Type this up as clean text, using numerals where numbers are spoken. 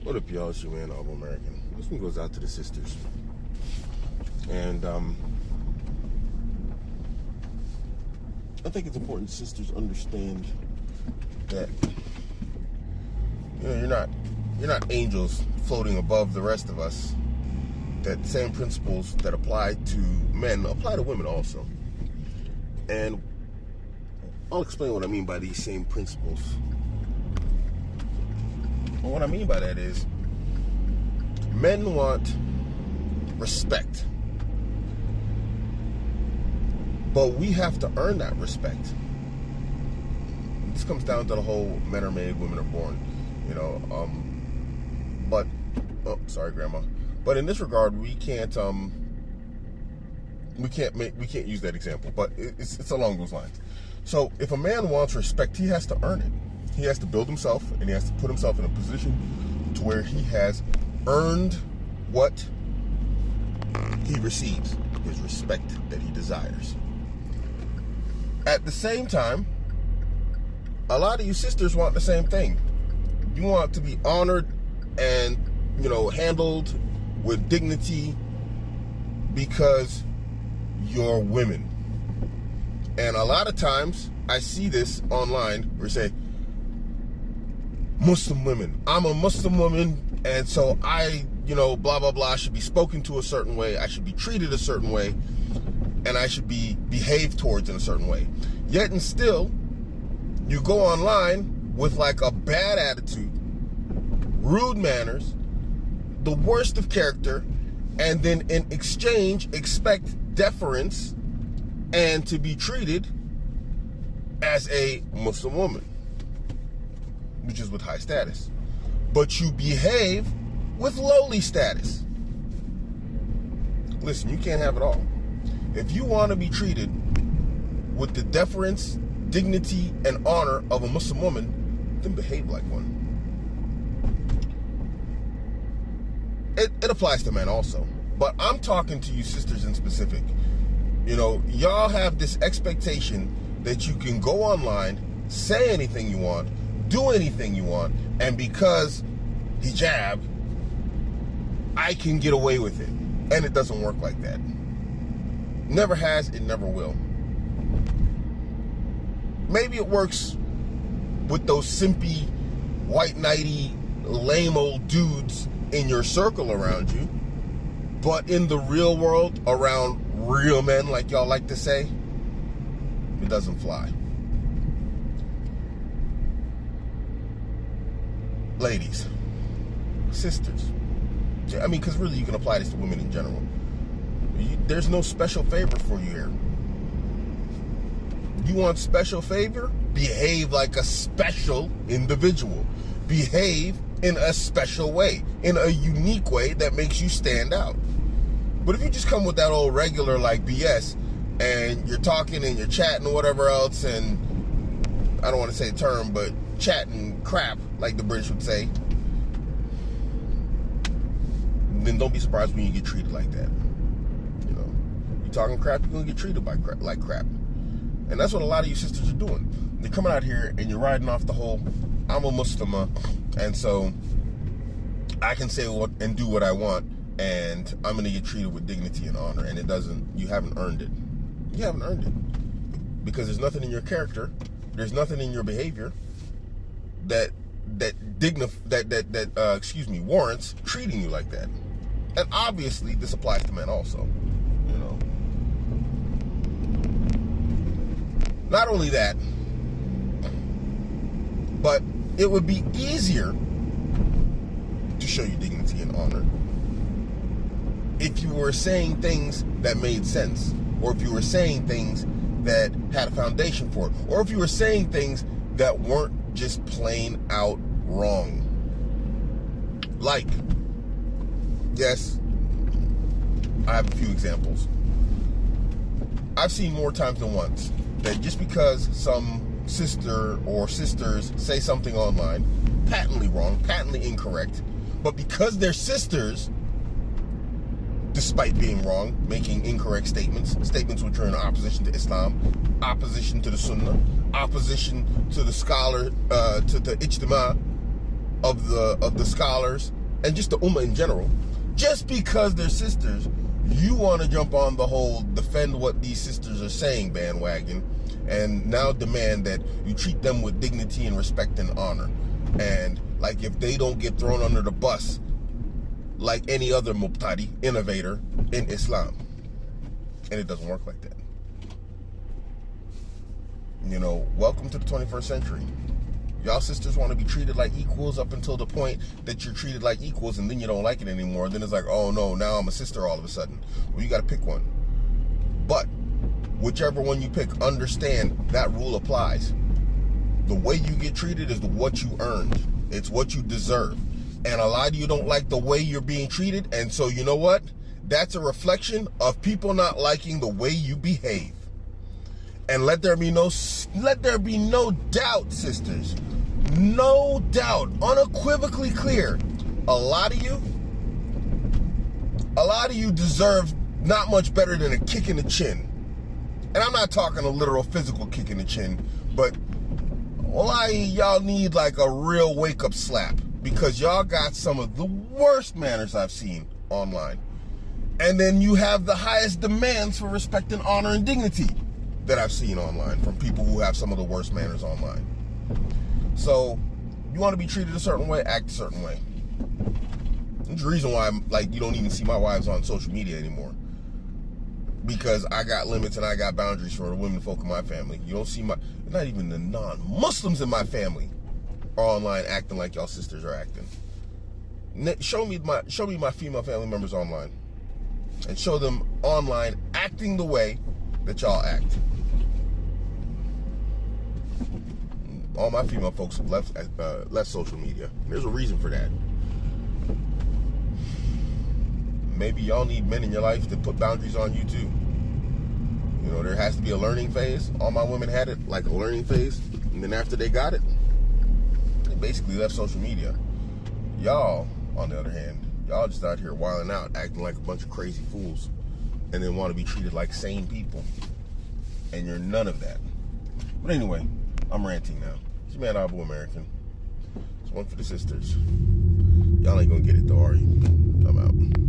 What up, y'all? It's your man, Abuamerican. This one goes out to the sisters. And I think it's important sisters understand that you're not angels floating above the rest of us. That same principles that apply to men apply to women also. And I'll explain what I mean by these same principles. Well, what I mean by that is men want respect, but we have to earn that respect. This comes down to the whole men are made, women are born, but sorry, Grandma. But in this regard, we can't use that example. But it's along those lines. So if a man wants respect, he has to earn it. He has to build himself, and he has to put himself in a position to where he has earned what he receives, his respect that he desires. At the same time, a lot of you sisters want the same thing. You want to be honored and, handled with dignity because you're women. And a lot of times I see this online where they say, Muslim women. I'm a Muslim woman, and so I, blah, blah, blah, should be spoken to a certain way. I should be treated a certain way, and I should be behaved towards in a certain way. Yet and still, you go online with like a bad attitude, rude manners, the worst of character, and then in exchange expect deference and to be treated as a Muslim woman, which is with high status. But you behave with lowly status. Listen, you can't have it all. If you want to be treated with the deference, dignity, and honor of a Muslim woman, then behave like one. It applies to men also. But I'm talking to you sisters in specific. Y'all have this expectation that you can go online, say anything you want, do anything you want, and because hijab, I can get away with it. And it doesn't work like that. Never has, it never will. Maybe it works with those simpy, white knighty, lame old dudes in your circle around you. But in the real world, around real men, like y'all like to say, it doesn't fly. Ladies, sisters, because really you can apply this to women in general. There's no special favor for you here. You want special favor? Behave like a special individual. Behave in a special way, in a unique way that makes you stand out. But if you just come with that old regular like BS, and you're talking and you're chatting or whatever else, and I don't want to say a term, but chatting crap, like the British would say, then don't be surprised when you get treated like that. You're talking crap, you're going to get treated like crap. And that's what a lot of you sisters are doing. They're coming out here and you're riding off the whole, I'm a Muslimah, and so I can say and do what I want, and I'm going to get treated with dignity and honor. And you haven't earned it. You haven't earned it. Because there's nothing in your character, there's nothing in your behavior that warrants treating you like that. And obviously this applies to men also. Not only that, but it would be easier to show you dignity and honor if you were saying things that made sense, or if you were saying things that had a foundation for it, or if you were saying things that weren't just plain out wrong. Like, yes, I have a few examples. I've seen more times than once that just because some sister or sisters say something online, patently wrong, patently incorrect, but because they're sisters, despite being wrong, making incorrect statements which are in opposition to Islam, opposition to the Sunnah, opposition to the scholar, to the ijtima of the scholars and just the ummah in general, just because they're sisters, you want to jump on the whole defend what these sisters are saying bandwagon, and now demand that you treat them with dignity and respect and honor. And like if they don't get thrown under the bus like any other mubtadi, innovator in Islam. And it doesn't work like that. You know, welcome to the 21st century. Y'all sisters want to be treated like equals up until the point that you're treated like equals, and then you don't like it anymore. Then it's like, oh no, now I'm a sister all of a sudden. Well, you got to pick one. But whichever one you pick, understand that rule applies. The way you get treated is what you earned. It's what you deserve. And a lot of you don't like the way you're being treated, and so you know what? That's a reflection of people not liking the way you behave. And let there be no doubt, sisters. No doubt, unequivocally clear. A lot of you deserve not much better than a kick in the chin. And I'm not talking a literal physical kick in the chin, but a lot of y'all need like a real wake-up slap, because y'all got some of the worst manners I've seen online. And then you have the highest demands for respect and honor and dignity that I've seen online from people who have some of the worst manners online. So, you want to be treated a certain way, act a certain way. There's a reason why you don't even see my wives on social media anymore. Because I got limits and I got boundaries for the women folk in my family. You don't see not even the non-Muslims in my family are online acting like y'all sisters are acting. Show me my female family members online. And show them online acting the way that y'all act. All my female folks have left social media. There's a reason for that. Maybe y'all need men in your life to put boundaries on you too. You know, there has to be a learning phase. All my women had it, like a learning phase. And then after they got it, they basically left social media. Y'all, on the other hand, y'all just out here wilding out, acting like a bunch of crazy fools. And then want to be treated like sane people. And you're none of that. But anyway, I'm ranting now. It's your man, Abuamerican. It's one for the sisters. Y'all ain't gonna get it though, are you? I'm out.